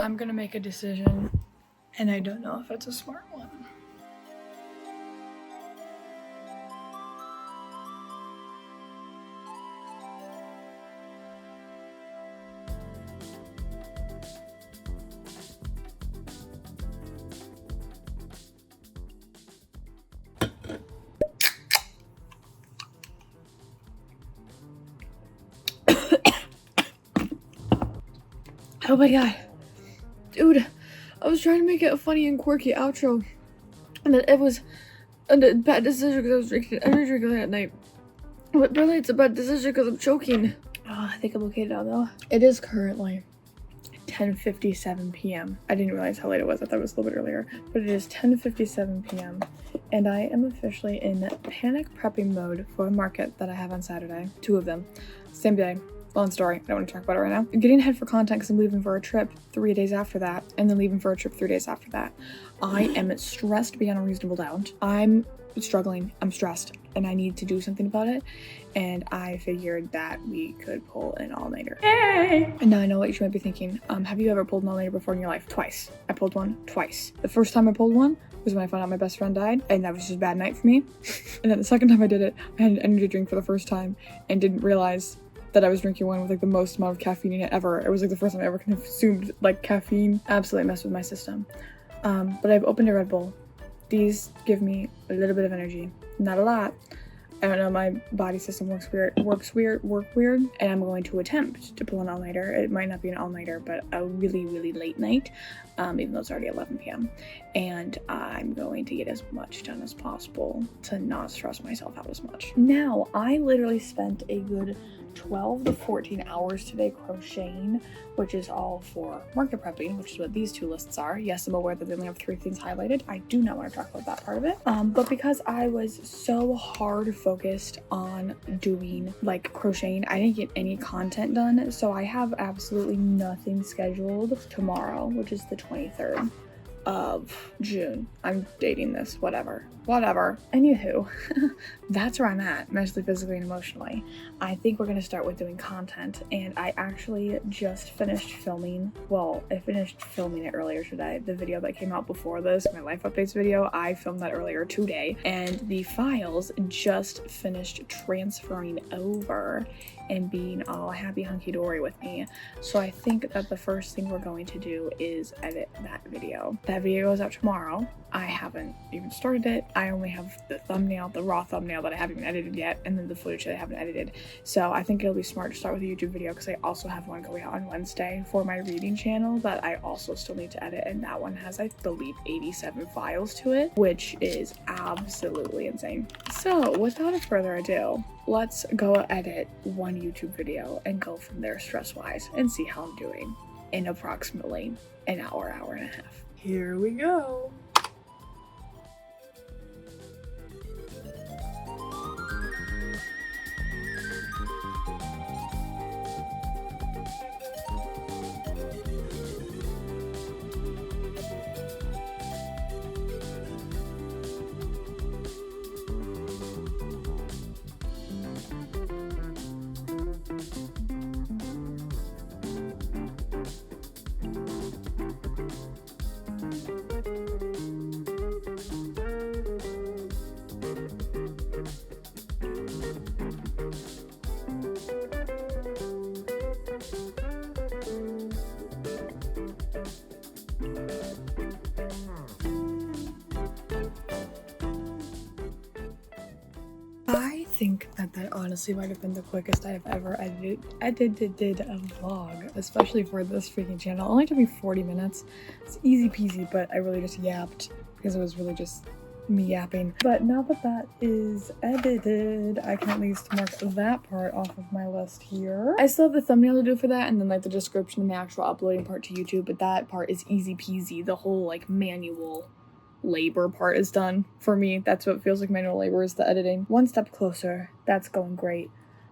I'm gonna make a decision, and I don't know if it's a smart one. Oh my god. Dude, I was trying to make it a funny and quirky outro, and it was a bad decision because I was drinking energy drink late at night. But really, it's a bad decision because I'm choking. Oh, I think I'm okay now, though. It is currently 10:57 p.m. I didn't realize how late it was. I thought it was a little bit earlier. But it is 10:57 p.m. and I am officially in panic prepping mode for a market that I have on Saturday. 2 of them. Same day. Long story. I don't want to talk about it right now. I'm getting ahead for content because I'm leaving for a trip 3 days after that, and then leaving for a trip 3 days after that. I am stressed beyond a reasonable doubt. I'm struggling. I'm stressed, and I need to do something about it. And I figured that we could pull an all-nighter. Yay! And now I know what you might be thinking. Have you ever pulled an all-nighter before in your life? Twice. I pulled one twice. The first time I pulled one was when I found out my best friend died, and that was just a bad night for me. And then the second time I did it, I had an energy drink for the first time and didn't realize that I was drinking one with like the most amount of caffeine in it ever. It was like the first time I ever consumed like caffeine. Absolutely messed with my system. But I've opened a Red Bull. These give me a little bit of energy, not a lot. I don't know, my body system work weird, and I'm going to attempt to pull an all-nighter. It might not be an all-nighter, but a really, really late night, even though it's already 11 p.m. And I'm going to get as much done as possible to not stress myself out as much. Now, I literally spent a good 12 to 14 hours today crocheting, which is all for market prepping, which is what these 2 lists are. Yes, I'm aware that they only have 3 things highlighted. I do not want to talk about that part of it. But because I was so hard focused on doing like crocheting, I didn't get any content done. So I have absolutely nothing scheduled tomorrow, which is the 23rd of June. I'm dating this, whatever. Anywho, that's where I'm at, mentally, physically, and emotionally. I think we're gonna start with doing content, and I actually just finished filming. Well, I finished filming it earlier today. The video that came out before this, my life updates video, I filmed that earlier today, and the files just finished transferring over and being all happy hunky-dory with me. So I think that the first thing we're going to do is edit that video. That video goes out tomorrow. I haven't even started it. I only have the thumbnail, the raw thumbnail that I haven't even edited yet, and then the footage that I haven't edited. So I think it'll be smart to start with a YouTube video because I also have one going out on Wednesday for my reading channel that I also still need to edit, and that one has, I believe, 87 files to it, which is absolutely insane. So without further ado, let's go edit one YouTube video and go from there stress-wise and see how I'm doing in approximately an hour and a half. Here we go. I think that honestly might have been the quickest I have ever edited a vlog, especially for this freaking channel. It only took me 40 minutes. It's easy peasy, but I really just yapped because it was really just me yapping. But now that that is edited, I can at least mark that part off of my list here. I still have the thumbnail to do for that, and then like the description and the actual uploading part to YouTube, but that part is easy peasy. The whole like manual labor part is done for me. That's what feels like manual labor, is the editing. One step closer. That's going great.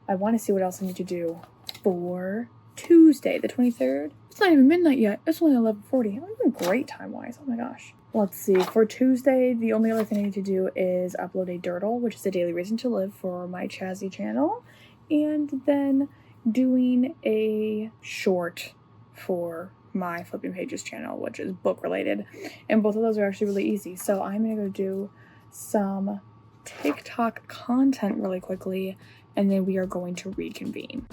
I want to see what else I need to do for Tuesday, the 23rd. It's not even midnight yet. It's only 11:40. I'm doing great time-wise. Oh my gosh. Let's see. For Tuesday, the only other thing I need to do is upload a dirtle, which is a daily reason to live for my Chazzy channel, and then doing a short for my Flipping Pages channel, which is book related, and both of those are actually really easy. So I'm gonna go do some TikTok content really quickly, and then we are going to reconvene.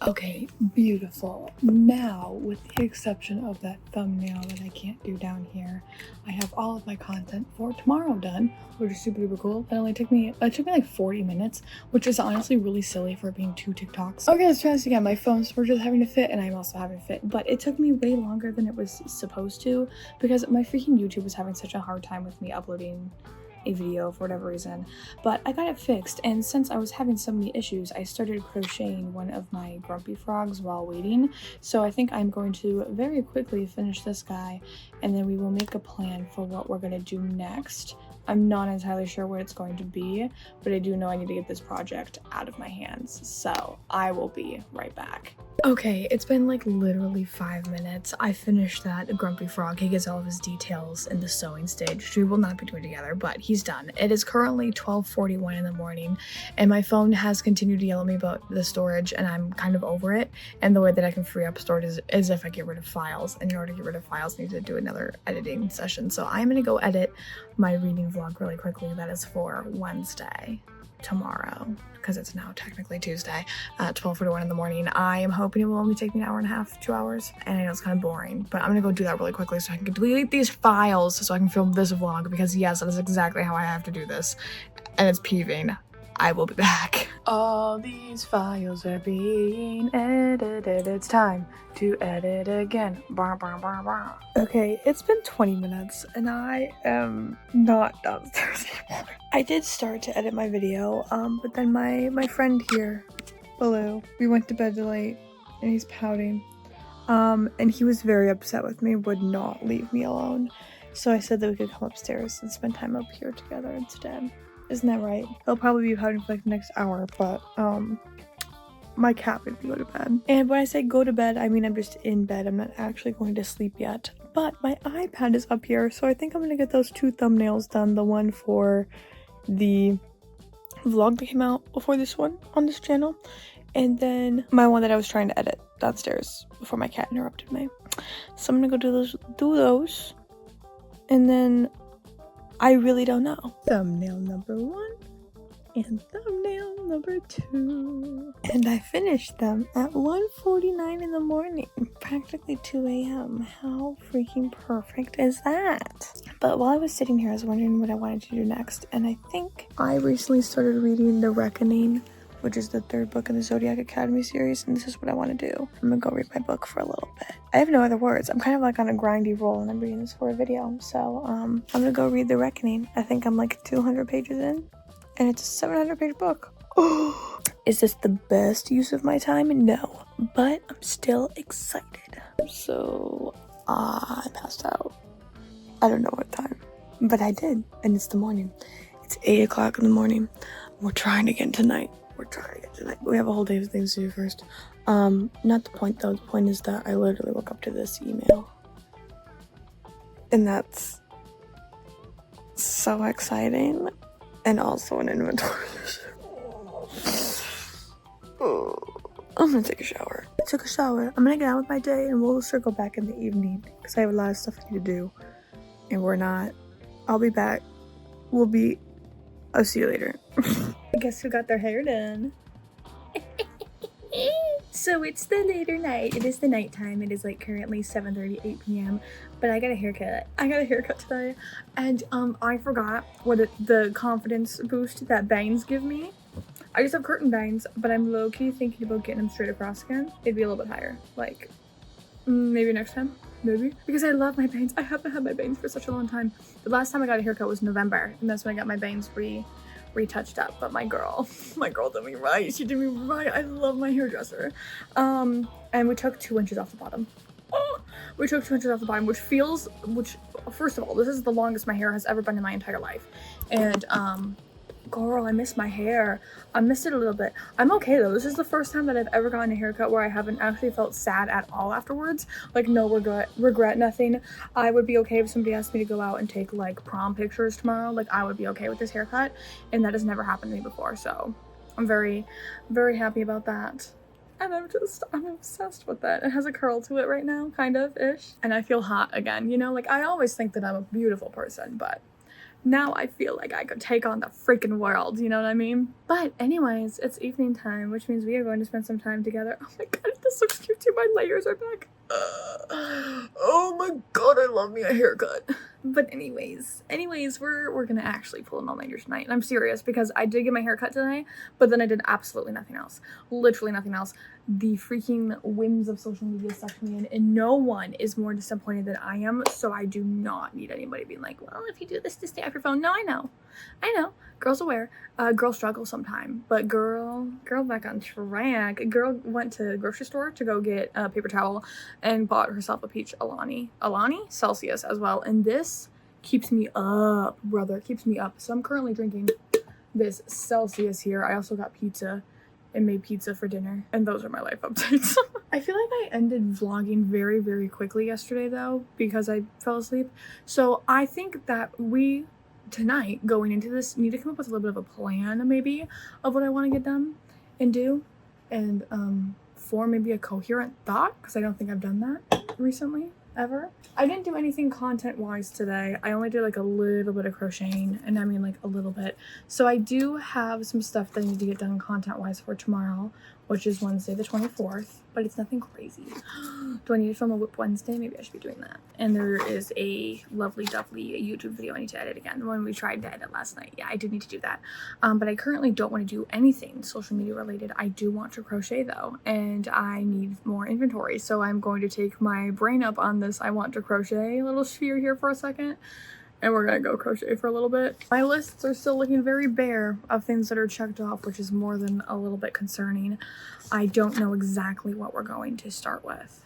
Okay, beautiful. Now, with the exception of that thumbnail that I can't do down here, I have all of my content for tomorrow done, which is super duper cool. It took me like 40 minutes, which is honestly really silly for being 2 TikToks. Okay, let's try this again. My phones were just having to fit, and I'm also having to fit, but it took me way longer than it was supposed to because my freaking YouTube was having such a hard time with me uploading a video for whatever reason, but I got it fixed. And since I was having so many issues, I started crocheting one of my grumpy frogs while waiting. So I think I'm going to very quickly finish this guy, and then we will make a plan for what we're going to do next. I'm not entirely sure what it's going to be, but I do know I need to get this project out of my hands, so I will be right back. Okay, it's been like literally 5 minutes. I finished that grumpy frog. He gets all of his details in the sewing stage, which we will not be doing together, but he's done. It is currently 12:41 in the morning, and my phone has continued to yell at me about the storage, and I'm kind of over it. And the way that I can free up storage is if I get rid of files, and in order to get rid of files, I need to do another editing session. So I'm gonna go edit my reading vlog really quickly. That is for Wednesday, tomorrow, because it's now technically Tuesday at 12:41 in the morning. I am hoping it will only take me an hour and a half, 2 hours, and I know it's kind of boring, but I'm gonna go do that really quickly so I can delete these files so I can film this vlog, because yes, that is exactly how I have to do this, and it's peeving. I will be back. All these files are being edited. It's time to edit again. Bah, bah, bah, bah. Okay, it's been 20 minutes and I am not downstairs anymore. I did start to edit my video, but then my friend here, Baloo, we went to bed late and he's pouting. And he was very upset with me, would not leave me alone. So I said that we could come upstairs and spend time up here together instead. Isn't that right? He'll probably be pouting for like the next hour, but my cat made me go to bed. And when I say go to bed, I mean I'm just in bed. I'm not actually going to sleep yet. But my iPad is up here, so I think I'm gonna get those 2 thumbnails done. The one for the vlog that came out before this one on this channel, and then my one that I was trying to edit downstairs before my cat interrupted me. So I'm gonna go do those, and then I really don't know. Thumbnail number 1 and thumbnail number 2. And I finished them at 1:49 in the morning, practically 2 a.m. How freaking perfect is that? But while I was sitting here, I was wondering what I wanted to do next, and I think I recently started reading The Reckoning, which is the 3rd book in the Zodiac Academy series, and this is what I want to do. I'm gonna go read my book for a little bit. I have no other words. I'm kind of like on a grindy roll, and I'm reading this for a video, so I'm gonna go read The Reckoning. I think I'm like 200 pages in, and it's a 700-page book. Is this the best use of my time? No, but I'm still excited. So I passed out. I don't know what time, but I did, and it's the morning. It's 8 o'clock in the morning. We're trying again tonight. We have a whole day of things to do first. Not the point though. The point is that I literally woke up to this email. And that's so exciting. And also an inventory. I'm gonna take a shower. I took a shower. I'm gonna get on with my day, and we'll circle back in the evening because I have a lot of stuff I need to do. And we're not. I'll be back. I'll see you later. Guess who got their hair done? So it's the later night. It is the nighttime. It is like currently 7:30, 8 p.m. But I got a haircut. Today. And I forgot what the confidence boost that bangs give me. I just have curtain bangs, but I'm low-key thinking about getting them straight across again. It'd be a little bit higher. Like, maybe next time. Maybe. Because I love my bangs. I haven't had my bangs for such a long time. The last time I got a haircut was November, and that's when I got my bangs retouched up. But my girl did me right. She did me right. I love my hairdresser. And we took 2 inches off the bottom. We took 2 inches off the bottom, which first of all, this is the longest my hair has ever been in my entire life. And Girl, I miss my hair. I missed it a little bit. I'm okay though. This is the first time that I've ever gotten a haircut where I haven't actually felt sad at all afterwards. Like no regret, nothing. I would be okay if somebody asked me to go out and take like prom pictures tomorrow. Like I would be okay with this haircut, and that has never happened to me before. So I'm very, very happy about that. And I'm obsessed with it. It has a curl to it right now, kind of ish. And I feel hot again, you know? Like I always think that I'm a beautiful person, but now I feel like I could take on the freaking world, you know what I mean? But anyways, it's evening time, which means we are going to spend some time together. Oh my god, this looks cute too. My layers are back. Oh my god, I love me a haircut. But anyways, we're gonna actually pull an all-nighter tonight. And I'm serious because I did get my hair cut today, but then I did absolutely nothing else. Literally nothing else. The freaking whims of social media sucked me in, and no one is more disappointed than I am, so I do not need anybody being like, well, if you do this, stay off your phone. No, I know. Girls aware. Girls struggle sometime, but girl back on track. Girl went to the grocery store to go get a paper towel and bought herself a peach Alani Celsius as well, and this keeps me up, brother. It keeps me up. So I'm currently drinking this Celsius here. I also got pizza and made pizza for dinner, and those are my life updates. I feel like I ended vlogging very, very quickly yesterday though because I fell asleep. So I think that we tonight going into this need to come up with a little bit of a plan maybe of what I want to get done and do, and for maybe a coherent thought, because I don't think I've done that recently ever. I didn't do anything content wise today. I only did like a little bit of crocheting, and I mean like a little bit. So I do have some stuff that I need to get done content wise for tomorrow, which is Wednesday the 24th, but it's nothing crazy. Do I need to film a Whip Wednesday? Maybe I should be doing that. And there is a lovely YouTube video I need to edit again, the one we tried to edit last night. Yeah, I do need to do that. But I currently don't want to do anything social media related. I do want to crochet though, and I need more inventory. So I'm going to take my brain up on this I want to crochet little sphere here for a second, and we're gonna go crochet for a little bit. My lists are still looking very bare of things that are checked off, which is more than a little bit concerning. I don't know exactly what we're going to start with.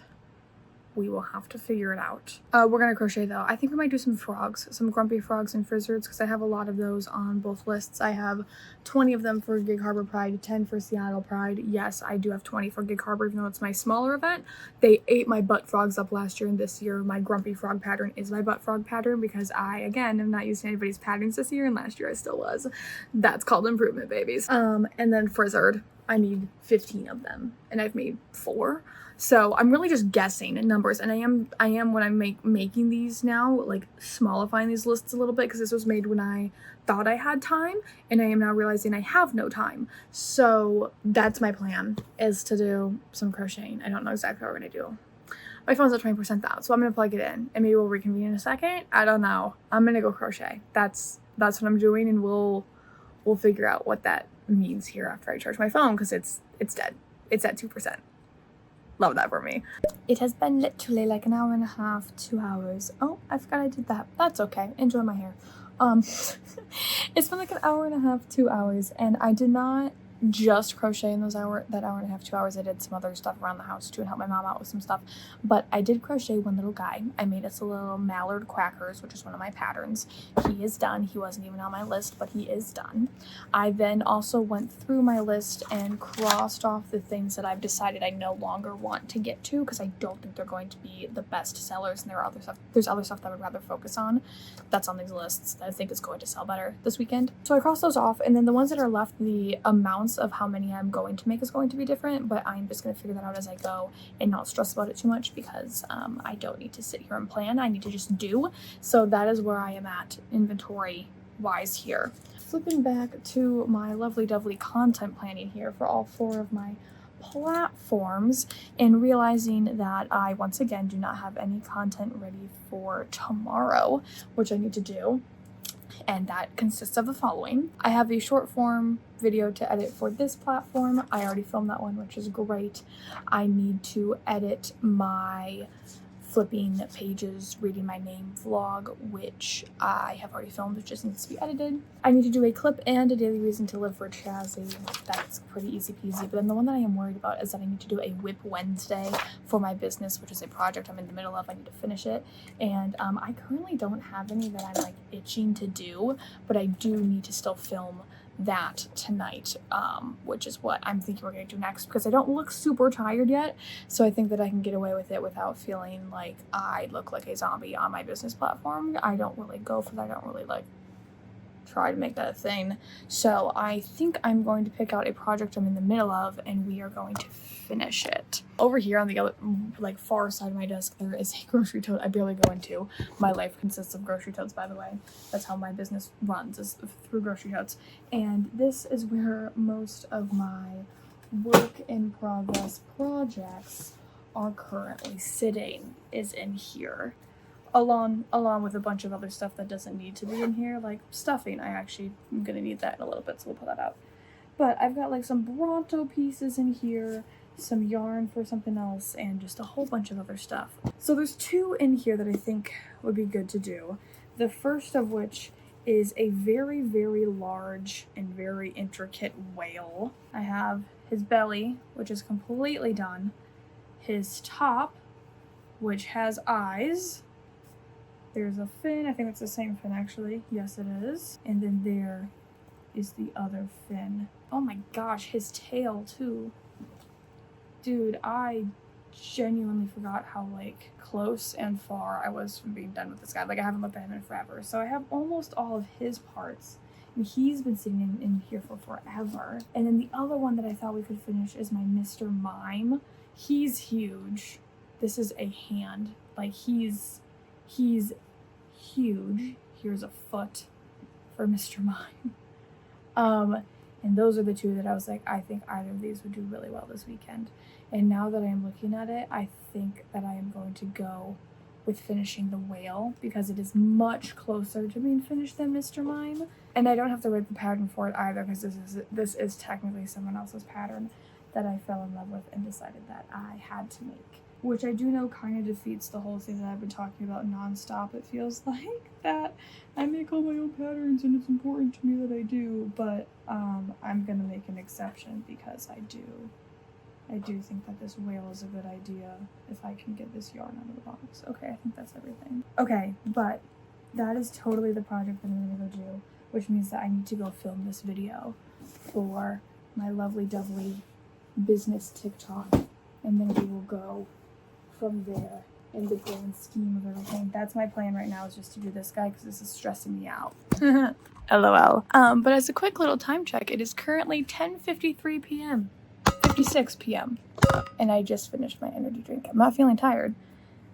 We will have to figure it out. We're gonna crochet though. I think we might do some frogs, some grumpy frogs and frizzards, because I have a lot of those on both lists. I have 20 of them for Gig Harbor Pride, 10 for Seattle Pride. Yes, I do have 20 for Gig Harbor, even though it's my smaller event. They ate my butt frogs up last year, and this year my grumpy frog pattern is my butt frog pattern, because I, again, am not using anybody's patterns this year, and last year I still was. That's called improvement, babies. And then frizzard. I need 15 of them, and I've made 4. So I'm really just guessing at numbers, and I am when I'm making these now, like smallifying these lists a little bit, because this was made when I thought I had time, and I am now realizing I have no time. So that's my plan, is to do some crocheting. I don't know exactly what we're gonna do. My phone's at 20% down, so I'm gonna plug it in, and maybe we'll reconvene in a second. I don't know. I'm gonna go crochet. That's what I'm doing, and we'll figure out what that means here after I charge my phone, because it's dead. It's at 2%. Love that for me. It has been literally like an hour and a half, 2 hours. Oh, I forgot I did that. That's okay. Enjoy my hair. It's been like an hour and a half, 2 hours, and I did not just crochet in that hour and a half, 2 hours. I did some other stuff around the house too and help my mom out with some stuff, but I did crochet one little guy. I made us a little mallard crackers, which is one of my patterns. He is done. He wasn't even on my list, but he is done. I then also went through my list and crossed off the things that I've decided I no longer want to get to, because I don't think they're going to be the best sellers, and there's other stuff that I would rather focus on that's on these lists that I think is going to sell better this weekend. So I crossed those off, and then the ones that are left, the amounts of how many I'm going to make is going to be different, but I'm just going to figure that out as I go and not stress about it too much, because I don't need to sit here and plan. I need to just do. So that is where I am at inventory wise here. Flipping back to my lovely dovely content planning here for all 4 of my platforms, and realizing that I once again do not have any content ready for tomorrow, which I need to do. And that consists of the following. I have a short form video to edit for this platform. I already filmed that one, which is great. I need to edit my flipping pages, reading my name vlog, which I have already filmed, which just needs to be edited. I need to do a clip and a daily reason to live for Chazzy. That's pretty easy peasy. But then the one that I am worried about is that I need to do a Whip Wednesday for my business, which is a project I'm in the middle of. I need to finish it. And I currently don't have any that I'm like itching to do, but I do need to still film that tonight, which is what I'm thinking we're gonna do next, because I don't look super tired yet, so I think that I can get away with it without feeling like I look like a zombie on my business platform. I don't really go for that. I don't really like try to make that a thing. So I think I'm going to pick out a project I'm in the middle of, and we are going to finish it. Over here on the other, like, far side of my desk, there is a grocery tote I barely go into. My life consists of grocery totes, by the way. That's how my business runs, is through grocery totes. And this is where most of my work in progress projects are currently sitting, is in here. Along with a bunch of other stuff that doesn't need to be in here, like stuffing. I actually am gonna need that in a little bit, so we'll pull that out. But I've got like some Bronto pieces in here, some yarn for something else, and just a whole bunch of other stuff. So there's two in here that I think would be good to do. The first of which is a very, very large and very intricate whale. I have his belly, which is completely done, his top, which has eyes. There's a fin, I think it's the same fin actually. Yes, it is. And then there is the other fin. Oh my gosh, his tail too. Dude, I genuinely forgot how like close and far I was from being done with this guy. Like, I haven't looked at him in forever. So I have almost all of his parts. And he's been sitting in here for forever. And then the other one that I thought we could finish is my Mr. Mime. He's huge. This is a hand. Like, he's huge. Here's a foot for Mr. Mime. And those are the two that I was like, I think either of these would do really well this weekend. And now that I'm looking at it, I think that I am going to go with finishing the whale, because it is much closer to being finished than Mr. Mime. And I don't have to write the pattern for it either, because this is technically someone else's pattern that I fell in love with and decided that I had to make. Which I do know kind of defeats the whole thing that I've been talking about nonstop. It feels like that I make all my own patterns and it's important to me that I do, but I'm gonna make an exception, because I do think that this whale is a good idea if I can get this yarn out of the box. Okay, I think that's everything. Okay, but that is totally the project that I'm gonna go do, which means that I need to go film this video for my lovely dovely business TikTok, and then we will go from there in the grand scheme of everything. That's my plan right now, is just to do this guy, because this is stressing me out. LOL. But as a quick little time check, it is currently 10:53 p.m. 56 p.m. and I just finished my energy drink. I'm not feeling tired,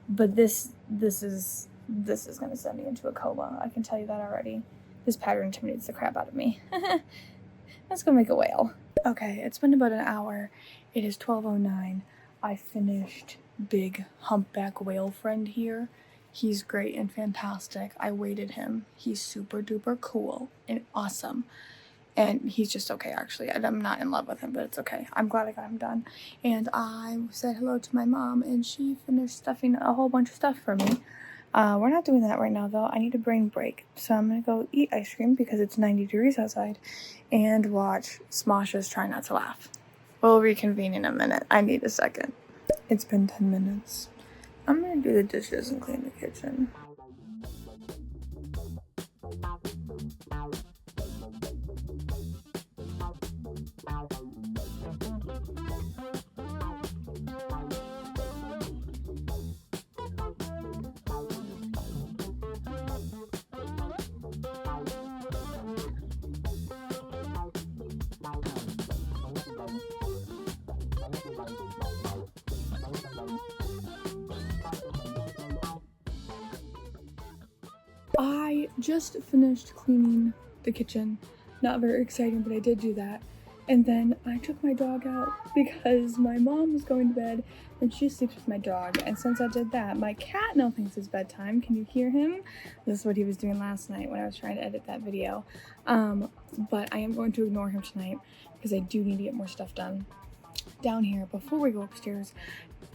but this is gonna send me into a coma. I can tell you that already. This pattern intimidates the crap out of me. Let's go make a whale. Okay, it's been about an hour. It is 12:09. I finished big humpback whale friend here. He's great and fantastic. I weighted him. He's super duper cool and awesome. And he's just okay, actually. I'm not in love with him, but it's okay. I'm glad I got him done. And I said hello to my mom, and she finished stuffing a whole bunch of stuff for me. We're not doing that right now, though. I need a brain break. So I'm going to go eat ice cream, because it's 90 degrees outside, and watch Smoshes Try Not to Laugh. We'll reconvene in a minute. I need a second. It's been 10 minutes. I'm going to do the dishes and clean the kitchen. I just finished cleaning the kitchen. Not very exciting, but I did do that. And then I took my dog out because my mom was going to bed and she sleeps with my dog. And since I did that, my cat now thinks it's bedtime. Can you hear him? This is what he was doing last night when I was trying to edit that video. But I am going to ignore him tonight because I do need to get more stuff done down here before we go upstairs.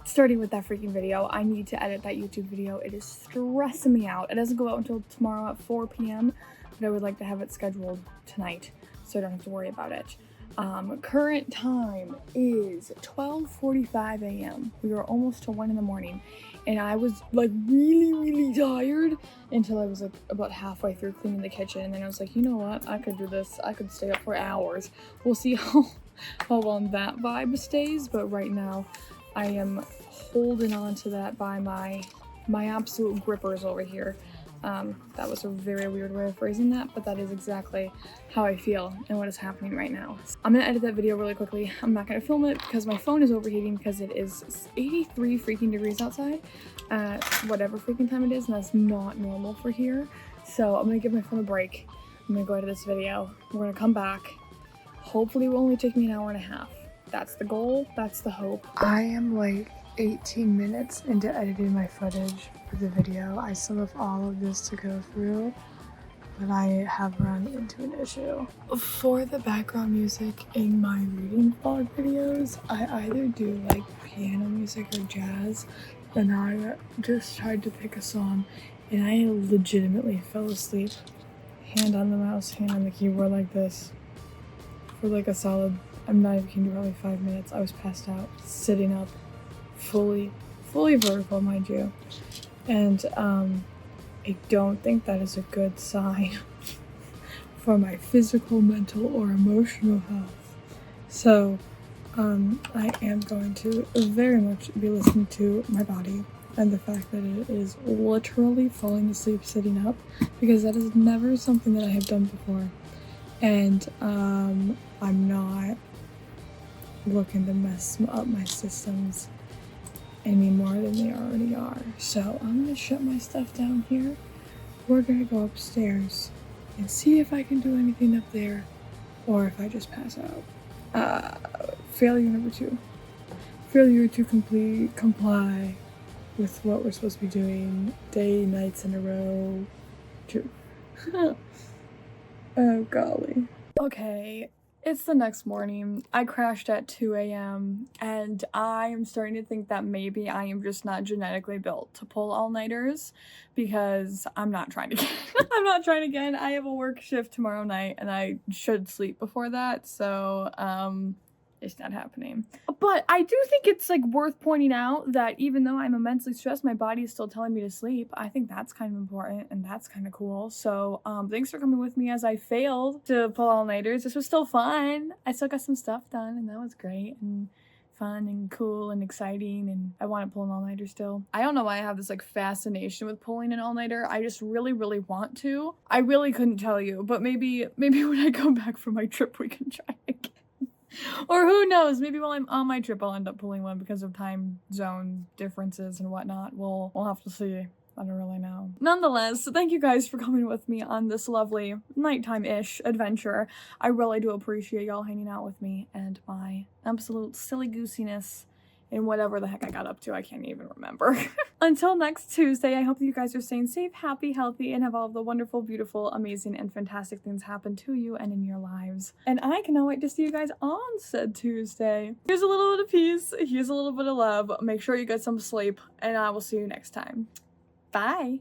Starting with that freaking video, I need to edit that YouTube video. It is stressing me out. It doesn't go out until tomorrow at 4 p.m., but I would like to have it scheduled tonight so I don't have to worry about it. Current time is 12:45 a.m. We are almost to 1 in the morning, and I was like really tired until I was like about halfway through cleaning the kitchen, and then I was like, you know what, I could do this. I could stay up for hours. We'll see how long that vibe stays, but right now I am holding on to that by my absolute grippers over here. That was a very weird way of phrasing that, but that is exactly how I feel and what is happening right now. I'm gonna edit that video really quickly. I'm not gonna film it because my phone is overheating because it is 83 freaking degrees outside at whatever freaking time it is, and that's not normal for here. So I'm gonna give my phone a break. I'm gonna go edit this video. We're gonna come back. Hopefully it will only take me an hour and a half. That's the goal, that's the hope. I am like 18 minutes into editing my footage for the video. I still have all of this to go through, but I have run into an issue. For the background music in my reading vlog videos, I either do like piano music or jazz, and I just tried to pick a song and I legitimately fell asleep. Hand on the mouse, hand on the keyboard like this for like a solid, I'm not even kidding, probably 5 minutes. I was passed out, sitting up, fully vertical, mind you. And I don't think that is a good sign for my physical, mental, or emotional health. So I am going to very much be listening to my body and the fact that it is literally falling asleep sitting up, because that is never something that I have done before. And I'm not looking to mess up my systems any more than they already are. So I'm gonna shut my stuff down here. We're gonna go upstairs and see if I can do anything up there or if I just pass out. Failure number 2. Failure to comply with what we're supposed to be doing nights in a row. 2. Oh golly. Okay. It's the next morning. I crashed at 2 a.m. and I am starting to think that maybe I am just not genetically built to pull all-nighters, because I'm not trying again. I'm not trying again. I have a work shift tomorrow night and I should sleep before that, so it's not happening. But I do think it's like worth pointing out that even though I'm immensely stressed, my body is still telling me to sleep. I think that's kind of important and that's kind of cool. So thanks for coming with me as I failed to pull all-nighters. This was still fun. I still got some stuff done and that was great and fun and cool and exciting, and I want to pull an all-nighter still. I don't know why I have this like fascination with pulling an all-nighter. I just really want to. I really couldn't tell you, but maybe when I go back from my trip we can try again. Or who knows, maybe while I'm on my trip I'll end up pulling one because of time zone differences and whatnot. We'll have to see. I don't really know. Nonetheless, thank you guys for coming with me on this lovely nighttime-ish adventure. I really do appreciate y'all hanging out with me and my absolute silly goosiness and whatever the heck I got up to. I can't even remember. Until next Tuesday, I hope that you guys are staying safe, happy, healthy, and have all of the wonderful, beautiful, amazing, and fantastic things happen to you and in your lives. And I cannot wait to see you guys on said Tuesday. Here's a little bit of peace. Here's a little bit of love. Make sure you get some sleep, and I will see you next time. Bye.